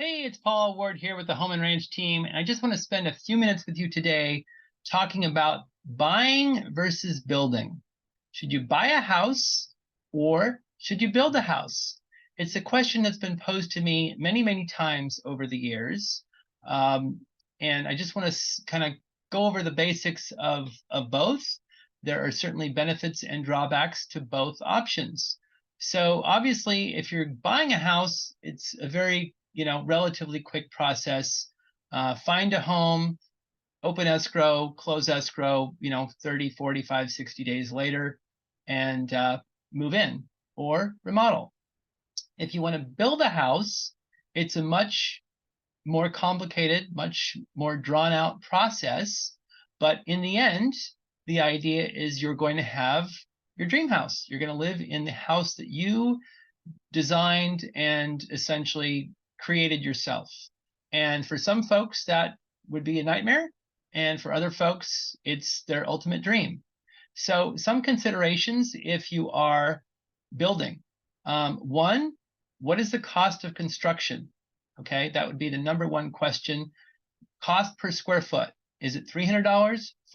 Hey, it's Paul Ward here with the Home and Ranch team, and I just want to spend a few minutes with you today talking about buying versus building. Should you buy a house or should you build a house? It's a question that's been posed to me many, many times over the years. And I just want to kind of go over the basics of both. There are certainly benefits and drawbacks to both options. So obviously, if you're buying a house, it's a very, relatively quick process. Find a home, open escrow, close escrow, 30, 45, 60 days later, and move in or remodel. If you want to build a house, it's a much more complicated, much more drawn out process. But in the end, the idea is you're going to have your dream house. You're going to live in the house that you designed and essentially created yourself. And for some folks, that would be a nightmare. And for other folks, it's their ultimate dream. So some considerations if you are building. One, what is the cost of construction? Okay, that would be the number one question. Cost per square foot. Is it $300,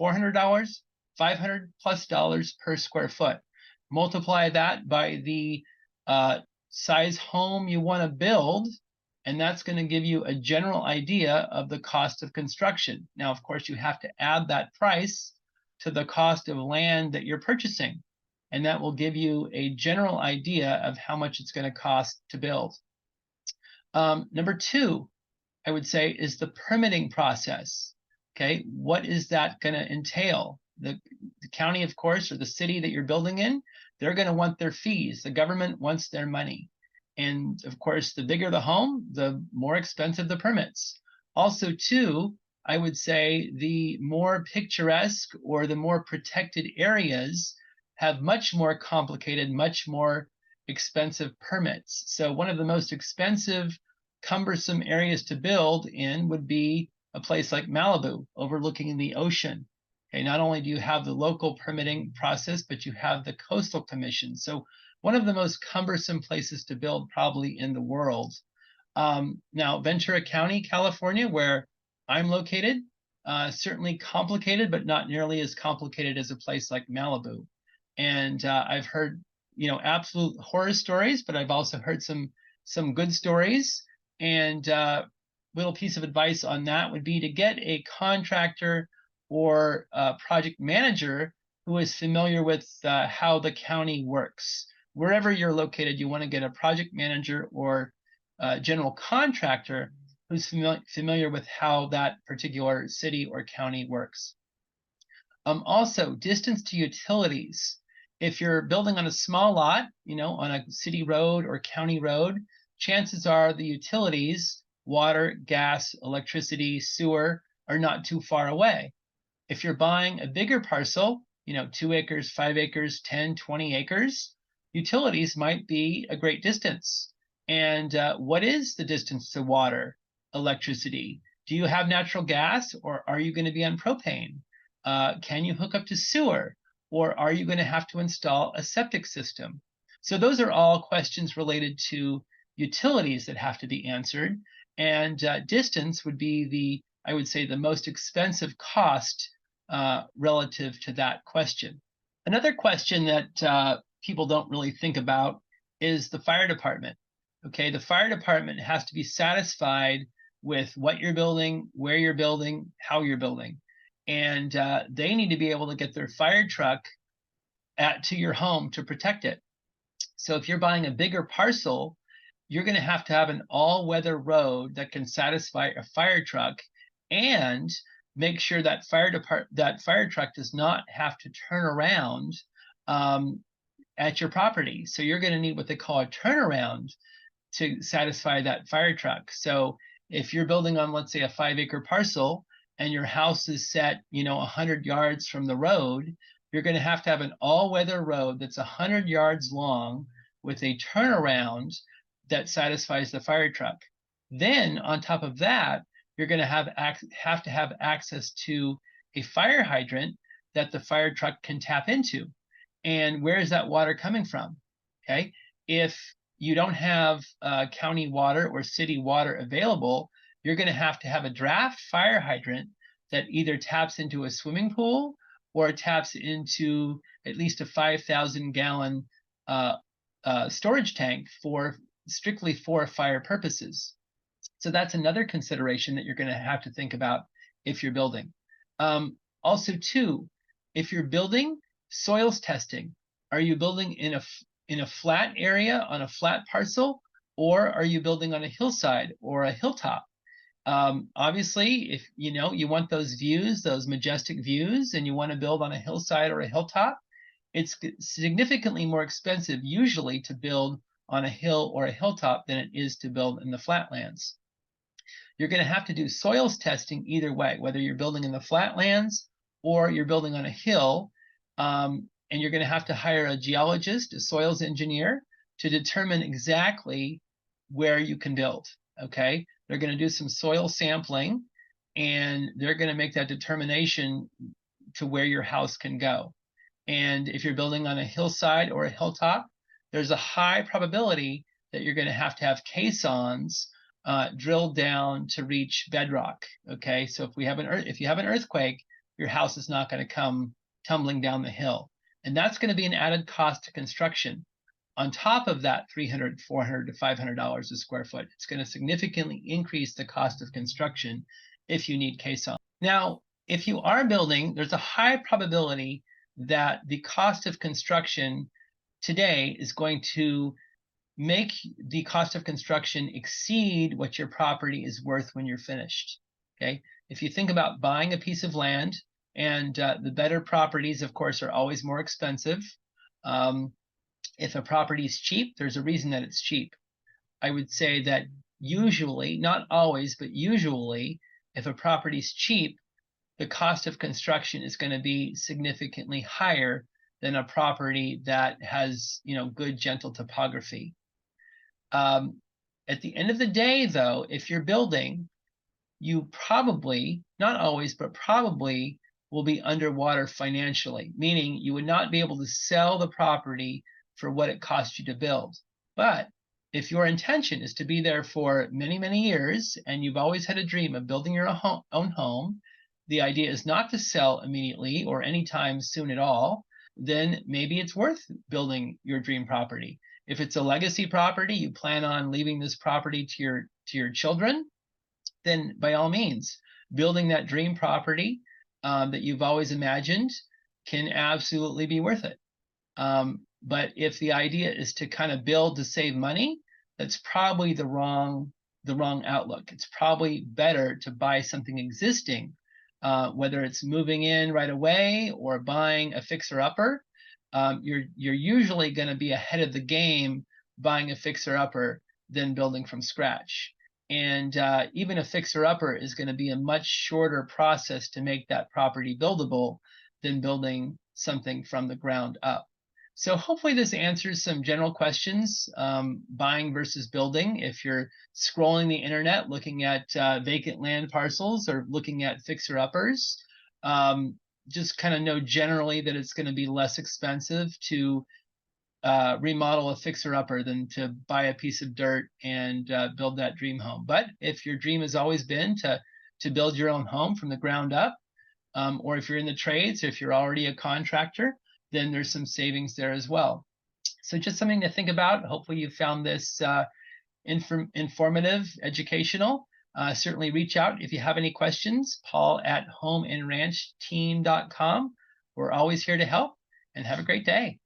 $400, $500+ per square foot? Multiply that by the size home you want to build, and that's going to give you a general idea of the cost of construction. Now, of course, you have to add that price to the cost of land that you're purchasing, and that will give you a general idea of how much it's going to cost to build. Number two, I would say, is the permitting process. Okay, what is that going to entail? The county, of course, or the city that you're building in, they're going to want their fees. The government wants their money. And of course, the bigger the home, the more expensive the permits. Also, too, I would say the more picturesque or the more protected areas have much more complicated, much more expensive permits. So one of the most expensive, cumbersome areas to build in would be a place like Malibu, overlooking the ocean. Okay, not only do you have the local permitting process, but you have the coastal commission. So one of the most cumbersome places to build probably in the world. Now, Ventura County, California, where I'm located, certainly complicated, but not nearly as complicated as a place like Malibu. And I've heard, absolute horror stories, but I've also heard some good stories. And little piece of advice on that would be to get a contractor or a project manager who is familiar with how the county works. Wherever you're located, you want to get a project manager or general contractor who's familiar with how that particular city or county works. Also, distance to utilities. If you're building on a small lot, on a city road or county road, chances are the utilities, water, gas, electricity, sewer, are not too far away. If you're buying a bigger parcel, 2 acres, 5 acres, 10, 20 acres, utilities might be a great distance. And what is the distance to water, electricity? Do you have natural gas, or are you going to be on propane? Can you hook up to sewer, or are you going to have to install a septic system? So those are all questions related to utilities that have to be answered. And distance would be I would say, the most expensive cost relative to that question. Another question that people don't really think about is the fire department. Okay, the fire department has to be satisfied with what you're building, where you're building, how you're building. And they need to be able to get their fire truck to your home to protect it. So if you're buying a bigger parcel, you're going to have an all-weather road that can satisfy a fire truck and make sure that fire truck does not have to turn around at your property. So you're going to need what they call a turnaround to satisfy that fire truck. So if you're building on, let's say, a 5-acre parcel and your house is set, 100 yards from the road, you're going to have an all-weather road that's 100 yards long with a turnaround that satisfies the fire truck. Then on top of that, you're going to have to have access to a fire hydrant that the fire truck can tap into. And where is that water coming from? Okay, if you don't have county water or city water available, you're going to have a draft fire hydrant that either taps into a swimming pool or taps into at least a 5,000 gallon storage tank strictly for fire purposes. So that's another consideration that you're going to have to think about if you're building. Also, too, if you're building, soils testing. Are you building in a flat area on a flat parcel, or are you building on a hillside or a hilltop? Obviously, if you want those views, those majestic views, and you want to build on a hillside or a hilltop, it's significantly more expensive usually to build on a hill or a hilltop than it is to build in the flatlands. You're going to have to do soils testing either way, whether you're building in the flatlands or you're building on a hill, and you're going to have to hire a geologist, a soils engineer, to determine exactly where you can build, okay? They're going to do some soil sampling, and they're going to make that determination to where your house can go. And if you're building on a hillside or a hilltop, there's a high probability that you're going to have caissons drilled down to reach bedrock. Okay, so if you have an earthquake, your house is not going to come tumbling down the hill, and that's going to be an added cost to construction. On top of that, $300, $400 to $500 a square foot, it's going to significantly increase the cost of construction if you need caissons. Now, if you are building, there's a high probability that the cost of construction today is going to make the cost of construction exceed what your property is worth when you're finished. Okay, if you think about buying a piece of land, and the better properties, of course, are always more expensive. If a property is cheap, there's a reason that it's cheap. I would say that usually, not always, but usually, if a property is cheap, the cost of construction is going to be significantly higher than a property that has, good, gentle topography. At the end of the day, though, if you're building, you probably, not always, but probably will be underwater financially, meaning you would not be able to sell the property for what it cost you to build. But if your intention is to be there for many, many years, and you've always had a dream of building your own home, the idea is not to sell immediately or anytime soon at all, then maybe it's worth building your dream property. If it's a legacy property, you plan on leaving this property to your children, then by all means, building that dream property that you've always imagined can absolutely be worth it. But if the idea is to kind of build to save money, that's probably the wrong outlook. It's probably better to buy something existing, whether it's moving in right away or buying a fixer-upper. You're usually going to be ahead of the game buying a fixer-upper than building from scratch. And even a fixer-upper is going to be a much shorter process to make that property buildable than building something from the ground up. So hopefully this answers some general questions, buying versus building. If you're scrolling the internet looking at vacant land parcels or looking at fixer-uppers, just kind of know generally that it's going to be less expensive to remodel a fixer-upper than to buy a piece of dirt and build that dream home. But if your dream has always been to build your own home from the ground up, or if you're in the trades, or if you're already a contractor, then there's some savings there as well. So just something to think about. Hopefully you found this informative, educational. Certainly reach out if you have any questions. Paul@homeandranchteam.com. We're always here to help, and have a great day.